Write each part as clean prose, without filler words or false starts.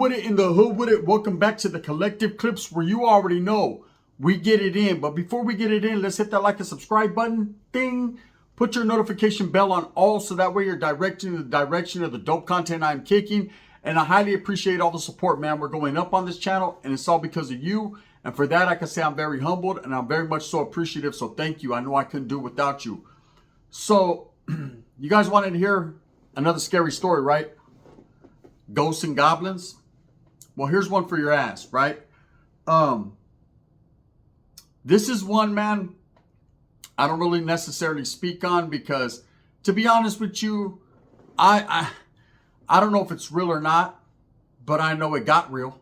with it in the hood with it. Welcome back to the Collective Clips, where you already know we get it in. But before we get it in, let's hit that like and subscribe button thing. Put your notification bell on all so that way you're directed in the direction of the dope content I'm kicking. And I highly appreciate all the support, man. We're going up on this channel, and it's all because of you. And for that, I can say I'm very humbled, and I'm very much so appreciative. So thank you. I know I couldn't do it without you. So you guys wanted to hear another scary story, right? Ghosts and goblins. Well, here's one for your ass, right? This is one, man, I don't really necessarily speak on because, to be honest with you, I don't know if it's real or not, but I know it got real.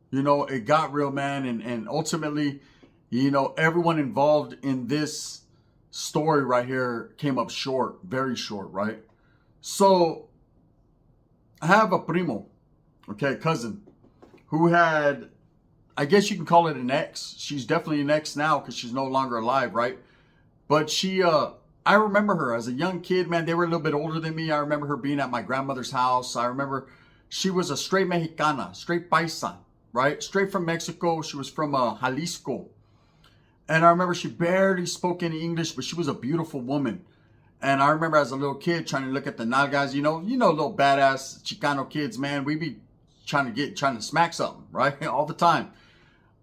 You know, it got real, man, and ultimately, you know, everyone involved in this story right here came up short, very short, right? So I have a primo, okay, cousin, who had, I guess you can call it an ex. She's definitely an ex now because she's no longer alive, right? But she, I remember her as a young kid, man. They were a little bit older than me. I remember her being at my grandmother's house. I remember she was a straight Mexicana, straight paisa, right? Straight from Mexico. She was from Jalisco. And I remember she barely spoke any English, but she was a beautiful woman. And I remember as a little kid trying to look at the nalgas, you know, little badass Chicano kids, man. We be trying to smack something, right? All the time.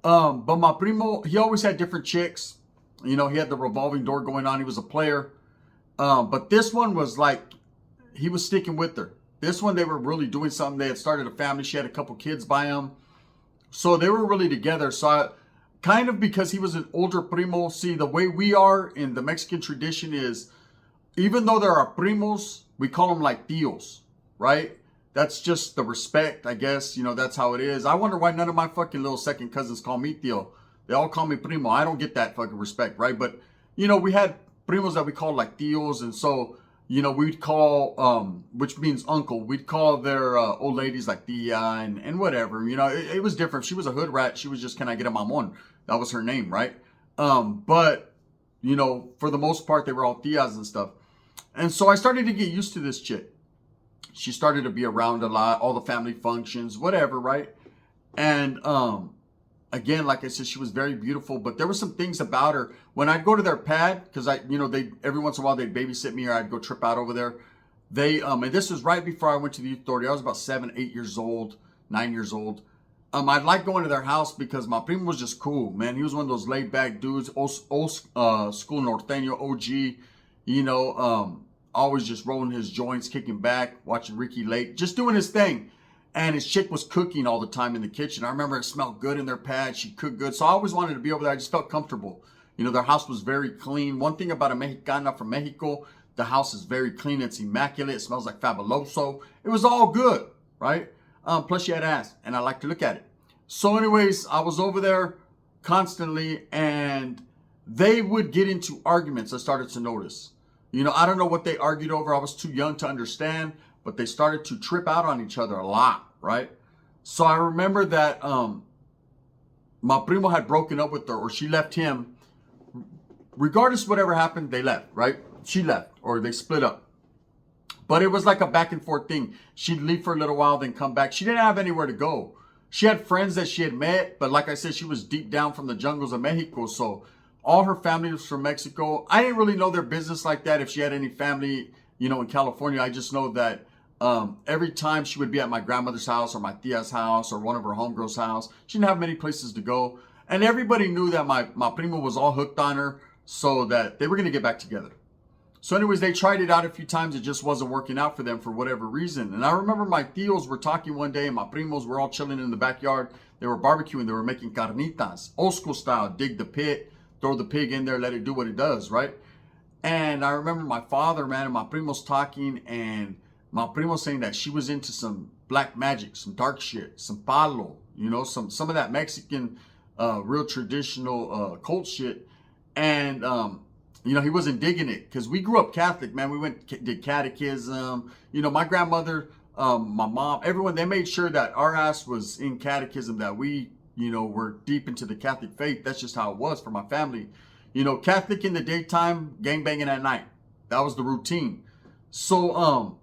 But my primo, he always had different chicks. You know, he had the revolving door going on. He was a player. But this one was like, he was sticking with her. This one, they were really doing something. They had started a family. She had a couple kids by him. So they were really together. So I, kind of because he was an older primo, see, the way we are in the Mexican tradition is, even though there are primos, we call them like tios, right? That's just the respect, I guess. You know, that's how it is. I wonder why none of my fucking little second cousins call me tio. They all call me primo. I don't get that fucking respect, right? But, you know, we had primos that we called like tios. And so, you know, we'd call, which means uncle. We'd call their old ladies like tia and whatever. You know, it was different. She was a hood rat. She was just, can I get a mamon? That was her name, right? But, you know, for the most part, they were all tias and stuff. And so I started to get used to this chick. She started to be around a lot, all the family functions, whatever, right? And again, like I said, she was very beautiful, but there were some things about her. When I'd go to their pad, because they every once in a while they'd babysit me or I'd go trip out over there. They and this was right before I went to the youth authority. I was about 7, 8 years old, 9 years old. I'd like going to their house because my primo was just cool, man. He was one of those laid back dudes, old school norteño OG. You know, always just rolling his joints, kicking back, watching Ricky Lake, just doing his thing. And his chick was cooking all the time in the kitchen. I remember it smelled good in their pad. She cooked good. So I always wanted to be over there. I just felt comfortable. You know, their house was very clean. One thing about a Mexicana from Mexico, the house is very clean. It's immaculate. It smells like fabuloso. It was all good, right? Plus she had ass, and I like to look at it. So anyways, I was over there constantly, and they would get into arguments. I started to notice. You know, I don't know what they argued over. I was too young to understand, but they started to trip out on each other a lot, right? So I remember that my primo had broken up with her, or she left him. Regardless of whatever happened, they left, right? She left, or they split up. But it was like a back and forth thing. She'd leave for a little while, then come back. She didn't have anywhere to go. She had friends that she had met, but like I said, she was deep down from the jungles of Mexico, so all her family was from Mexico. I didn't really know their business like that. If she had any family, you know, in California, I just know that every time she would be at my grandmother's house or my tia's house or one of her homegirls' house, she didn't have many places to go. And everybody knew that my primo was all hooked on her, so that they were going to get back together. So anyways, they tried it out a few times. It just wasn't working out for them for whatever reason. And I remember my tios were talking one day, and my primos were all chilling in the backyard. They were barbecuing. They were making carnitas, old school style, dig the pit, throw the pig in there, let it do what it does, right? And I remember my father, man, and my primos talking, and my primo saying that she was into some black magic, some dark shit, some palo, you know, some of that Mexican, real traditional cult shit. And, you know, he wasn't digging it because we grew up Catholic, man. We did catechism. You know, my grandmother, my mom, everyone, they made sure that our ass was in catechism, that we, you know, we're deep into the Catholic faith. That's just how it was for my family. You know, Catholic in the daytime, gangbanging at night. That was the routine. So,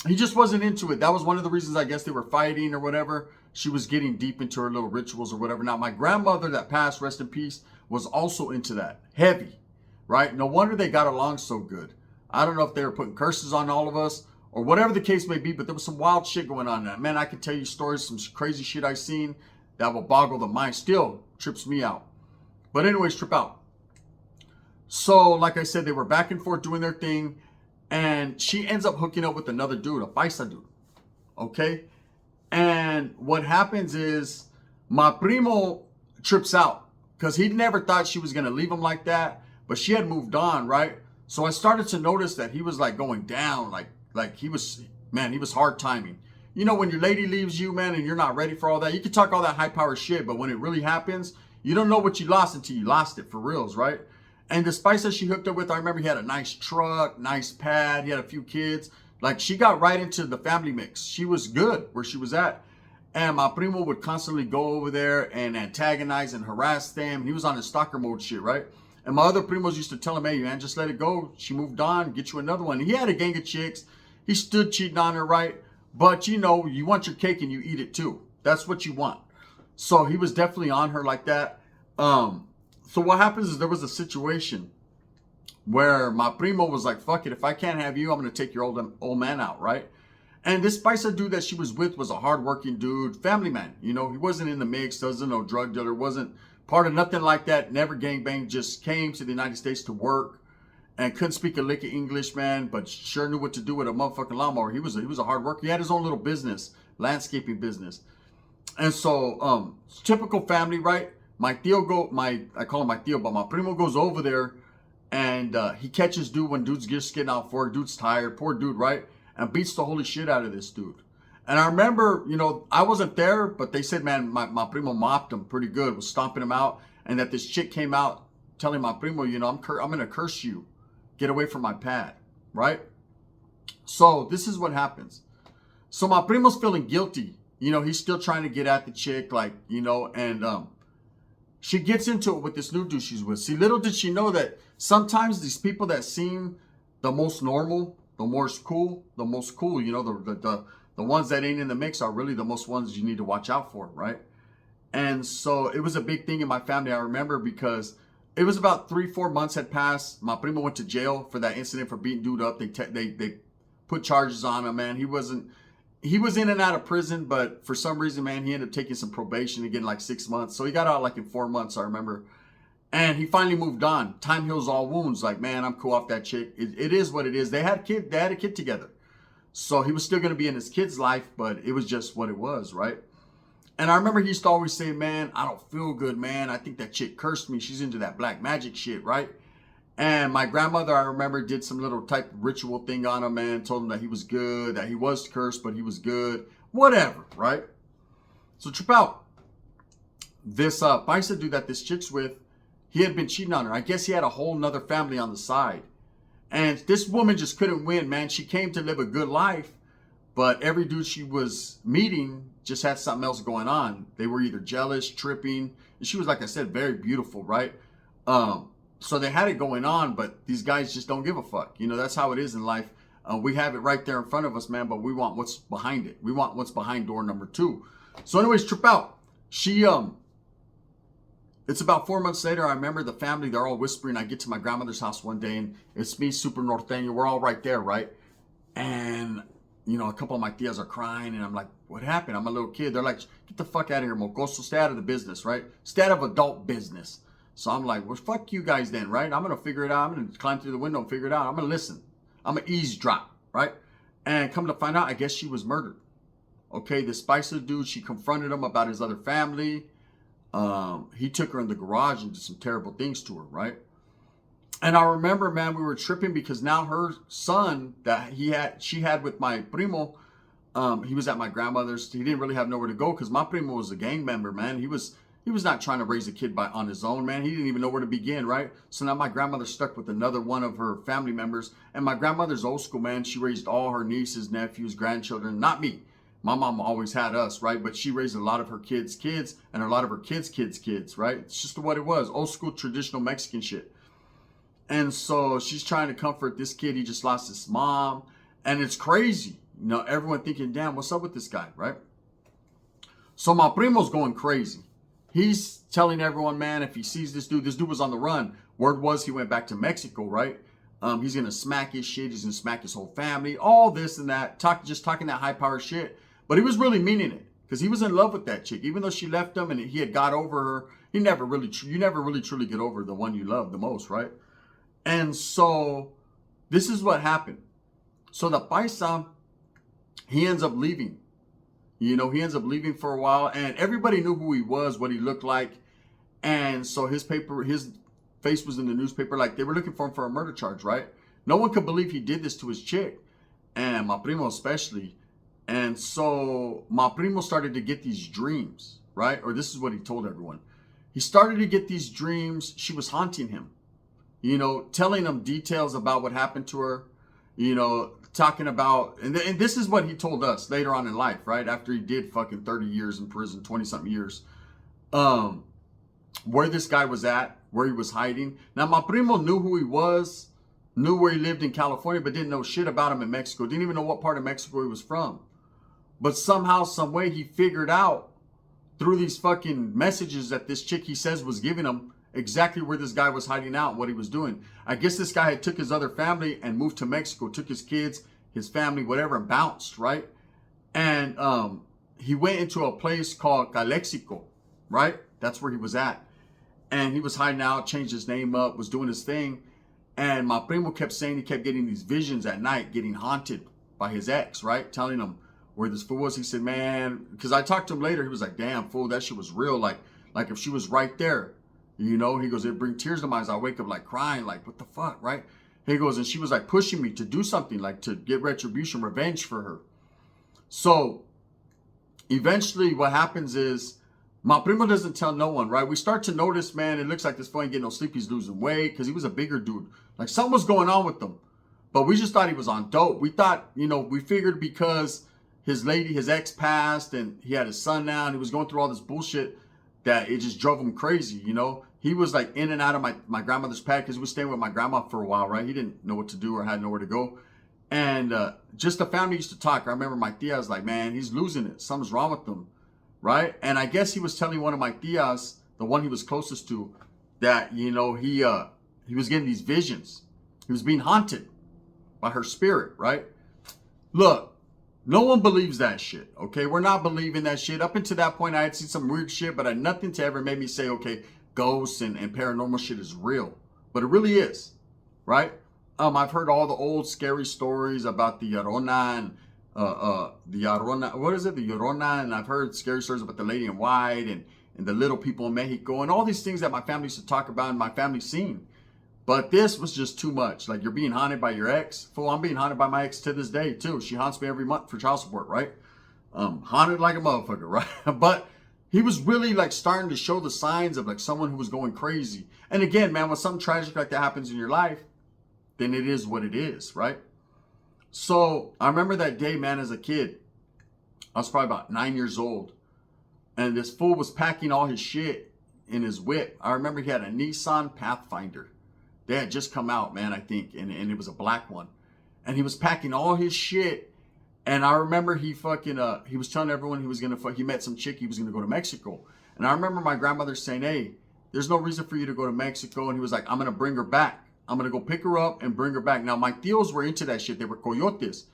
he just wasn't into it. That was one of the reasons I guess they were fighting or whatever. she was getting deep into her little rituals or whatever. Now, my grandmother that passed, rest in peace, was also into that. Heavy, right? No wonder they got along so good. I don't know if they were putting curses on all of us or whatever the case may be, but there was some wild shit going on there. Man, I can tell you stories, some crazy shit I seen that will boggle the mind. Still trips me out. But anyways, trip out. So, like I said, they were back and forth doing their thing. And she ends up hooking up with another dude, a paisa dude. Okay? And what happens is my primo trips out because he never thought she was going to leave him like that. But she had moved on, right? So I started to notice that he was like going down, like he was, man, he was hard timing. You know, when your lady leaves you, man, and you're not ready for all that, you can talk all that high power shit, but when it really happens, you don't know what you lost until you lost it for reals, right? And the spice that she hooked up with, I remember he had a nice truck, nice pad, he had a few kids. Like, she got right into the family mix. She was good where she was at. And my primo would constantly go over there and antagonize and harass them. He was on his stalker mode shit, right? And my other primos used to tell him, hey, man, just let it go. She moved on, get you another one. And he had a gang of chicks. He stood cheating on her, right? But, you know, you want your cake and you eat it too. That's what you want. So he was definitely on her like that. So what happens is there was a situation where my primo was like, fuck it, if I can't have you, I'm going to take your old man out, right? And this Spicer dude that she was with was a hardworking dude, family man. You know, he wasn't in the mix, doesn't know drug dealer, wasn't part of nothing like that, never gangbanged, just came to the United States to work and couldn't speak a lick of English, man, but sure knew what to do with a motherfucking lawnmower. He was a hard worker. He had his own little business, landscaping business. And so, typical family, right? I call him my tío, but my primo goes over there and he catches dude when dude's just getting out for it. Dude's tired, poor dude, right? And beats the holy shit out of this dude. And I remember, you know, I wasn't there, but they said, man, my primo mopped him pretty good, was stomping him out. And that this chick came out telling my primo, you know, I'm going to curse you. Get away from my pad, right? So this is what happens. So my primo's feeling guilty. You know, he's still trying to get at the chick, like, you know, and she gets into it with this new dude she's with. See, little did she know that sometimes these people that seem the most normal, the most cool, you know, the ones that ain't in the mix are really the most ones you need to watch out for, right? And so it was a big thing in my family, I remember, because it was about 3-4 months had passed. My primo went to jail for that incident for beating dude up. They put charges on him, man. He was in and out of prison, but for some reason, man, he ended up taking some probation and getting like 6 months. So he got out like in 4 months, I remember. And he finally moved on. Time heals all wounds. Like, man, I'm cool off that chick. It is what it is. They had a kid together. So he was still going to be in his kid's life, but it was just what it was, right? And I remember he used to always say, man, I don't feel good, man. I think that chick cursed me. She's into that black magic shit, right? And my grandmother, I remember, did some little type of ritual thing on him, man. Told him that he was good, that he was cursed, but he was good. Whatever, right? So trip out. This paisa dude that this chick's with, he had been cheating on her. I guess he had a whole nother family on the side. And this woman just couldn't win, man. She came to live a good life, but every dude she was meeting just had something else going on. They were either jealous, tripping. And she was, like I said, very beautiful, right? So they had it going on, but these guys just don't give a fuck. You know, that's how it is in life. We have it right there in front of us, man, but we want what's behind it. We want what's behind door number 2. So anyways, trip out. It's about 4 months later, I remember the family, they're all whispering. I get to my grandmother's house one day, and it's me, super norteño. We're all right there, right? And, you know, a couple of my tias are crying, and I'm like, what happened? I'm a little kid. They're like, get the fuck out of here, mocoso. Stay out of the business, right? Stay out of adult business. So I'm like, well, fuck you guys then, right? I'm going to figure it out. I'm going to climb through the window and figure it out. I'm going to listen. I'm going to eavesdrop, right? And come to find out, I guess she was murdered. Okay, this Spicer dude, she confronted him about his other family. He took her in the garage and did some terrible things to her, right? And I remember, man, we were tripping because now her son that she had with my primo, he was at my grandmother's. He didn't really have nowhere to go because my primo was a gang member, man. He was not trying to raise a kid on his own, man. He didn't even know where to begin, right? So now my grandmother's stuck with another one of her family members. And my grandmother's old school, man. She raised all her nieces, nephews, grandchildren, not me. My mom always had us, right? But she raised a lot of her kids, and a lot of her kids, right? It's just what it was. Old school, traditional Mexican shit. And so she's trying to comfort this kid. He just lost his mom. And it's crazy. You know, everyone thinking, damn, what's up with this guy, right? So my primo's going crazy. He's telling everyone, man, if he sees this dude was on the run. Word was he went back to Mexico, right? He's gonna smack his shit. He's gonna smack his whole family. All this and that. Just talking that high power shit. But he was really meaning it because he was in love with that chick. Even though she left him and he had got over her, you never really truly get over the one you love the most, right? And so this is what happened. So the paisa, he ends up leaving. He ends up leaving for a while, and everybody knew who he was, what he looked like. And so his face was in the newspaper, like they were looking for him for a murder charge, right? No one could believe he did this to his chick, and my primo especially. And so my primo started to get these dreams, right? Or this is what he told everyone. He started to get these dreams. She was haunting him, telling him details about what happened to her, talking about, and this is what he told us later on in life, right? After he did fucking 30 years in prison, 20 something years, where this guy was at, where he was hiding. Now, my primo knew who he was, knew where he lived in California, but didn't know shit about him in Mexico. Didn't even know what part of Mexico he was from. But somehow, some way, he figured out through these fucking messages that this chick he says was giving him exactly where this guy was hiding out and what he was doing. I guess this guy had took his other family and moved to Mexico, took his kids, his family, whatever, and bounced, right? And he went into a place called Calexico, right? That's where he was at. And he was hiding out, changed his name up, was doing his thing. And my primo kept saying he kept getting these visions at night, getting haunted by his ex, right? Telling him where this fool was. He said, man, because I talked to him later. He was like, damn, fool, that shit was real. Like if she was right there, he goes, it'd bring tears to my eyes. I wake up like crying, like, what the fuck, right? He goes, and she was like pushing me to do something, like to get retribution, revenge for her. So eventually what happens is my primo doesn't tell no one, right? We start to notice, man, it looks like this fool ain't getting no sleep. He's losing weight because he was a bigger dude. Like something was going on with him. But we just thought he was on dope. We thought, we figured because his ex passed and he had his son now and he was going through all this bullshit that it just drove him crazy, He was like in and out of my grandmother's pad because he was staying with my grandma for a while, right? He didn't know what to do or had nowhere to go. And just the family used to talk. I remember my tia was like, man, he's losing it. Something's wrong with him, right? And I guess he was telling one of my tias, the one he was closest to, that, he was getting these visions. He was being haunted by her spirit, right? Look, no one believes that shit, okay? We're not believing that shit. Up until that point, I had seen some weird shit, but I had nothing to ever make me say, okay, ghosts and paranormal shit is real. But it really is, right? I've heard all the old scary stories about the Llorona and the Llorona, what is it? The Llorona, and I've heard scary stories about the Lady in White and the little people in Mexico and all these things that my family used to talk about and my family seen. But this was just too much. Like, you're being haunted by your ex. Fool, I'm being haunted by my ex to this day, too. She haunts me every month for child support, right? Haunted like a motherfucker, right? But he was really, like, starting to show the signs of, like, someone who was going crazy. And again, man, when something tragic like that happens in your life, then it is what it is, right? So I remember that day, man, as a kid. I was probably about 9 years old. And this fool was packing all his shit in his whip. I remember he had a Nissan Pathfinder. They had just come out, man, I think, and it was a black one. And he was packing all his shit. And I remember he was telling everyone he met some chick, he was gonna go to Mexico. And I remember my grandmother saying, hey, there's no reason for you to go to Mexico. And he was like, I'm gonna bring her back. I'm gonna go pick her up and bring her back. Now, my tios were into that shit. They were coyotes.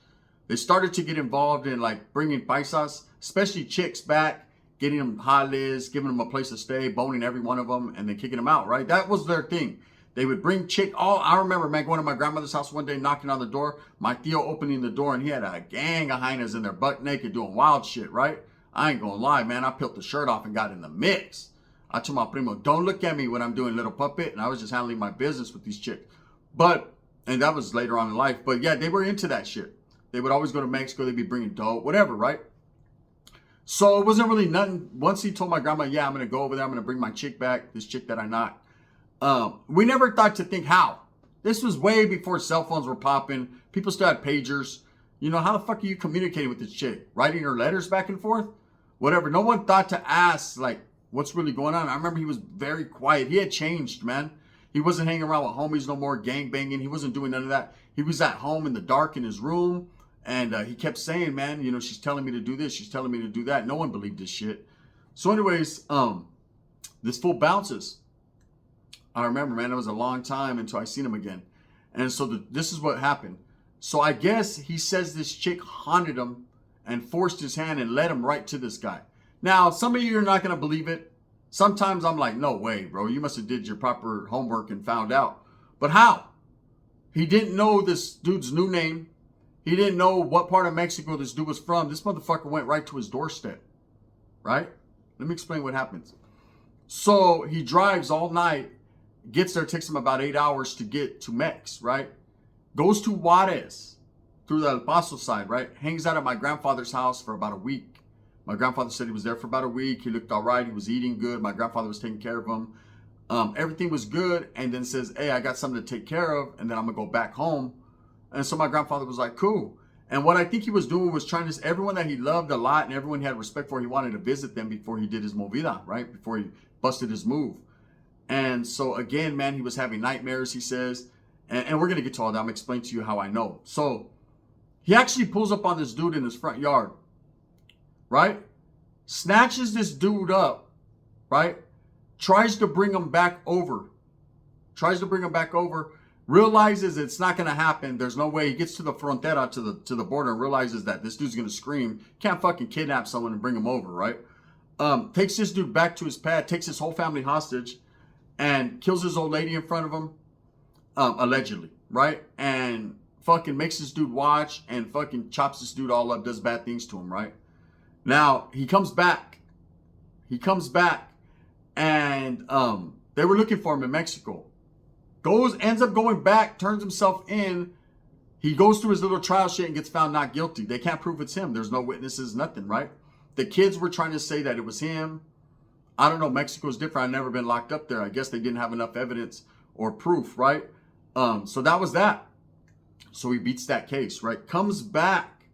They started to get involved in like bringing paisas, especially chicks back, getting them jales, giving them a place to stay, boning every one of them, and then kicking them out, right? That was their thing. They would bring I remember, man, going to my grandmother's house one day, knocking on the door, my tío opening the door, and he had a gang of hyenas in there, butt naked, doing wild shit, right? I ain't gonna lie, man, I peeled the shirt off and got in the mix. I told my primo, don't look at me when I'm doing little puppet, and I was just handling my business with these chicks. And that was later on in life, but yeah, they were into that shit. They would always go to Mexico, they'd be bringing dope, whatever, right? So it wasn't really nothing. Once he told my grandma, yeah, I'm gonna go over there, I'm gonna bring my chick back, this chick that I knocked. We never thought to think how. This was way before cell phones were popping. People still had pagers. How the fuck are you communicating with this chick? Writing her letters back and forth? Whatever. No one thought to ask, like, what's really going on? I remember he was very quiet. He had changed, man. He wasn't hanging around with homies no more, gang banging. He wasn't doing none of that. He was at home in the dark in his room. And he kept saying, man, she's telling me to do this. She's telling me to do that. No one believed this shit. So anyways, this fool bounces. I remember, man, it was a long time until I seen him again. And so this is what happened. So I guess he says this chick haunted him and forced his hand and led him right to this guy. Now, some of you are not going to believe it. Sometimes I'm like, no way, bro. You must have did your proper homework and found out. But how? He didn't know this dude's new name. He didn't know what part of Mexico this dude was from. This motherfucker went right to his doorstep. Right? Let me explain what happens. So he drives all night, gets there, takes him about 8 hours to get to Mex, right? Goes to Juarez through the El Paso side, right? Hangs out at my grandfather's house for about a week. My grandfather said he was there for about a week. He looked all right. He was eating good. My grandfather was taking care of him. Everything was good. And then says, hey, I got something to take care of. And then I'm going to go back home. And so my grandfather was like, cool. And what I think he was doing was trying to, everyone that he loved a lot and everyone he had respect for, he wanted to visit them before he did his movida, right? Before he busted his move. And so again, man, he was having nightmares, he says. And we're going to get to all that. I'm going to explain to you how I know. So he actually pulls up on this dude in his front yard, right? Snatches this dude up, right? Tries to bring him back over. Realizes it's not going to happen. There's no way. He gets to the frontera, to the border, and realizes that this dude's going to scream. Can't fucking kidnap someone and bring him over, right? Takes this dude back to his pad, takes his whole family hostage, and kills his old lady in front of him, allegedly, right? And fucking makes this dude watch and fucking chops this dude all up, does bad things to him, right? Now, he comes back. And they were looking for him in Mexico. Ends up going back, turns himself in. He goes through his little trial shit and gets found not guilty. They can't prove it's him. There's no witnesses, nothing, right? The kids were trying to say that it was him. I don't know. Mexico's different. I've never been locked up there. I guess they didn't have enough evidence or proof, right? So that was that. So he beats that case, right? Comes back,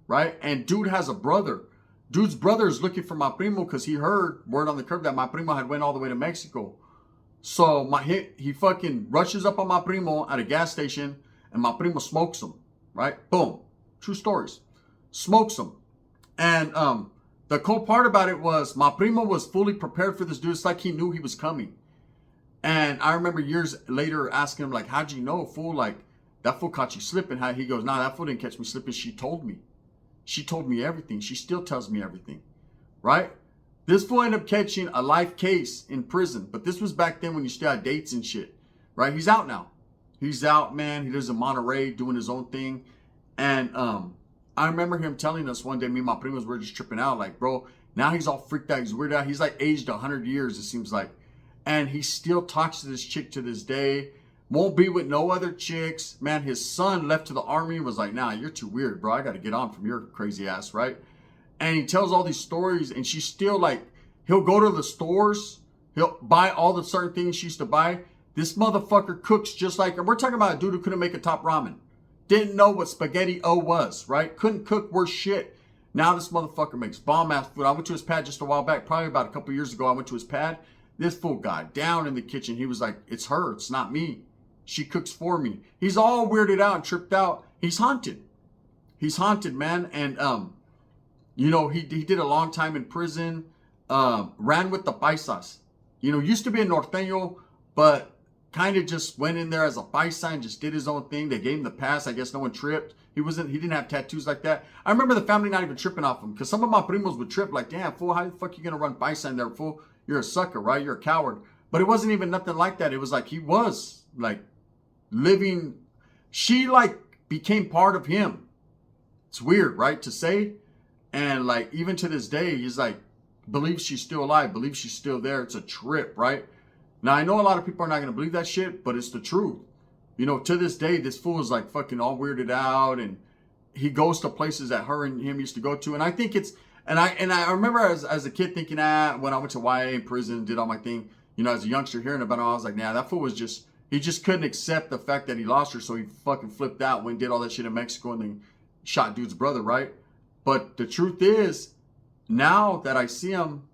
right? And dude has a brother. Dude's brother is looking for my primo because he heard word on the curb that my primo had went all the way to Mexico. So he fucking rushes up on my primo at a gas station and my primo smokes him, right? Boom. True stories. Smokes him. And the cool part about it was my primo was fully prepared for this dude. It's like he knew he was coming. And I remember years later asking him, like, how'd you know, fool? Like, that fool caught you slipping. He goes, nah, that fool didn't catch me slipping. She told me. She told me everything. She still tells me everything, right? This fool ended up catching a life case in prison. But this was back then when you still had dates and shit, right? He's out now. He's out, man. He lives in Monterey doing his own thing. And I remember him telling us one day, me and my primos were just tripping out. Like, bro, now he's all freaked out. He's weirded out. He's like aged 100 years, it seems like. And he still talks to this chick to this day. Won't be with no other chicks. Man, his son left to the army and was like, nah, you're too weird, bro. I got to get on from your crazy ass, right? And he tells all these stories and she's still like, he'll go to the stores. He'll buy all the certain things she used to buy. This motherfucker cooks just like her. We're talking about a dude who couldn't make a top ramen. Didn't know what spaghetti-o was, right? Couldn't cook worse shit. Now this motherfucker makes bomb-ass food. I went to his pad just a while back, probably about a couple years ago. I went to his pad. This fool got down in the kitchen. He was like, it's her. It's not me. She cooks for me. He's all weirded out and tripped out. He's haunted. He's haunted, man. And, you know, he did a long time in prison. Ran with the paisas. You know, used to be a norteño, but kind of just went in there as a paisa and just did his own thing. They gave him the pass. I guess no one tripped. He didn't have tattoos like that. I remember the family not even tripping off him because some of my primos would trip like, damn, fool, how the fuck you going to run paisa in there, fool? You're a sucker, right? You're a coward. But it wasn't even nothing like that. It was like he was like living. She like became part of him. It's weird, right, to say. And like even to this day, he's like, believes she's still alive, believes she's still there. It's a trip, right? Now, I know a lot of people are not going to believe that shit, but it's the truth. You know, to this day, this fool is like fucking all weirded out and he goes to places that her and him used to go to. And I think it's, and I remember as a kid thinking, when I went to YA in prison, did all my thing, you know, as a youngster hearing about it, I was like, nah, that fool was just, he just couldn't accept the fact that he lost her. So he fucking flipped out, went and did all that shit in Mexico and then shot dude's brother, right? But the truth is, now that I see him,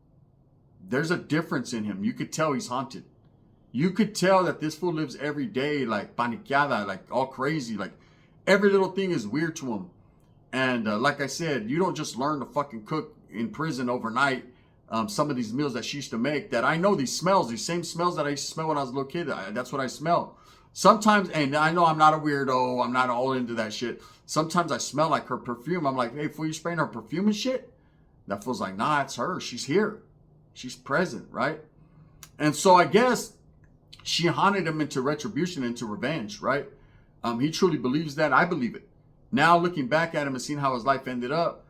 there's a difference in him. You could tell he's haunted. You could tell that this fool lives every day like paniqueada, like all crazy. Like every little thing is weird to him. And like I said, you don't just learn to fucking cook in prison overnight. some of these meals that she used to make, that I know these smells, these same smells that I used to smell when I was a little kid. That's what I smell. Sometimes, and I know I'm not a weirdo, I'm not all into that shit. Sometimes I smell like her perfume. I'm like, hey, fool, you spraying her perfume and shit? That fool's like, nah, it's her. She's here. She's present, right? And so I guess she haunted him into retribution, into revenge, right? He truly believes that. I believe it. Now looking back at him and seeing how his life ended up,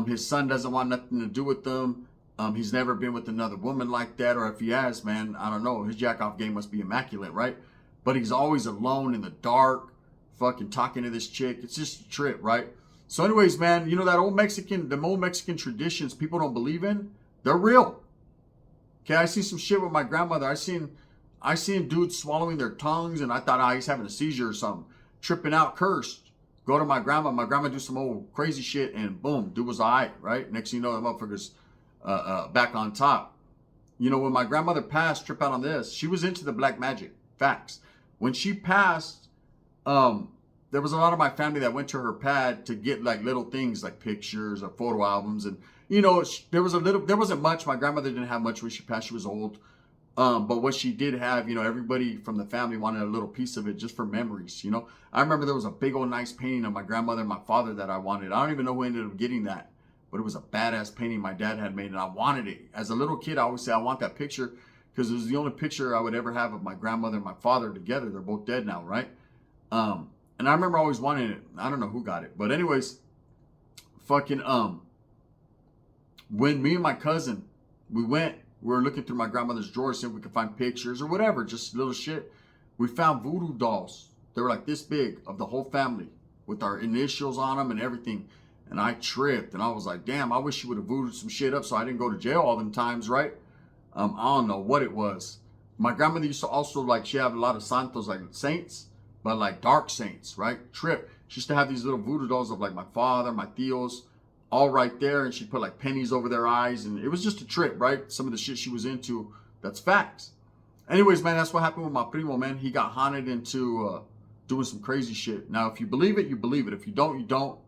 his son doesn't want nothing to do with them. He's never been with another woman like that, or if he has, man, I don't know. His jack-off game must be immaculate, right? But he's always alone in the dark, fucking talking to this chick. It's just a trip, right? So anyways, man, you know that old Mexican traditions people don't believe in, they're real. Okay, I see some shit with my grandmother. I seen dudes swallowing their tongues, and I thought, he's having a seizure or something. Tripping out, cursed. Go to my grandma do some old crazy shit, and boom, dude was all right? Next thing you know, that motherfucker's back on top. You know, when my grandmother passed, trip out on this, she was into the black magic. Facts. When she passed, there was a lot of my family that went to her pad to get like little things like pictures or photo albums. And, you know, there wasn't much. My grandmother didn't have much when she passed. She was old. But what she did have, you know, everybody from the family wanted a little piece of it just for memories, you know. I remember there was a big old nice painting of my grandmother and my father that I wanted. I don't even know who ended up getting that, but it was a badass painting my dad had made, and I wanted it. As a little kid, I always say I want that picture because it was the only picture I would ever have of my grandmother and my father together. They're both dead now, right? And I remember always wanting it. I don't know who got it, but anyways, fucking when me and my cousin, we were looking through my grandmother's drawers, seeing if we could find pictures or whatever, just little shit. We found voodoo dolls. They were like this big, of the whole family, with our initials on them and everything. And I tripped, and I was like, damn, I wish she would have voodooed some shit up so I didn't go to jail all them times, right? I don't know what it was. My grandmother used to also, like, she had a lot of santos, like saints, but like dark saints, right? Trip. She used to have these little voodoo dolls of like my father, my tios, all right there, and she put like pennies over their eyes, and it was just a trip, right? Some of the shit she was into, that's facts. Anyways, man, that's what happened with my primo, man. He got haunted into doing some crazy shit. Now, if you believe it, you believe it. If you don't, you don't.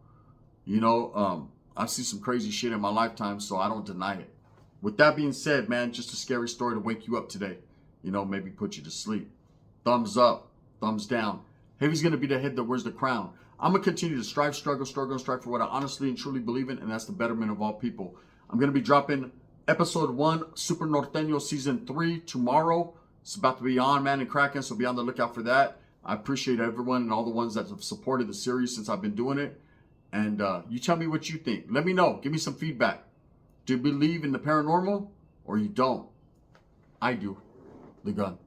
You know, I see some crazy shit in my lifetime, so I don't deny it. With that being said, man, just a scary story to wake you up today. You know, maybe put you to sleep. Thumbs up, thumbs down. Heavy's going to be the head that wears the crown. I'm going to continue to strive, struggle, and strive for what I honestly and truly believe in, and that's the betterment of all people. I'm going to be dropping episode 1, Super Norteño season 3 tomorrow. It's about to be on, man, and cracking, so be on the lookout for that. I appreciate everyone and all the ones that have supported the series since I've been doing it. And you tell me what you think. Let me know. Give me some feedback. Do you believe in the paranormal or you don't? I do. The gun.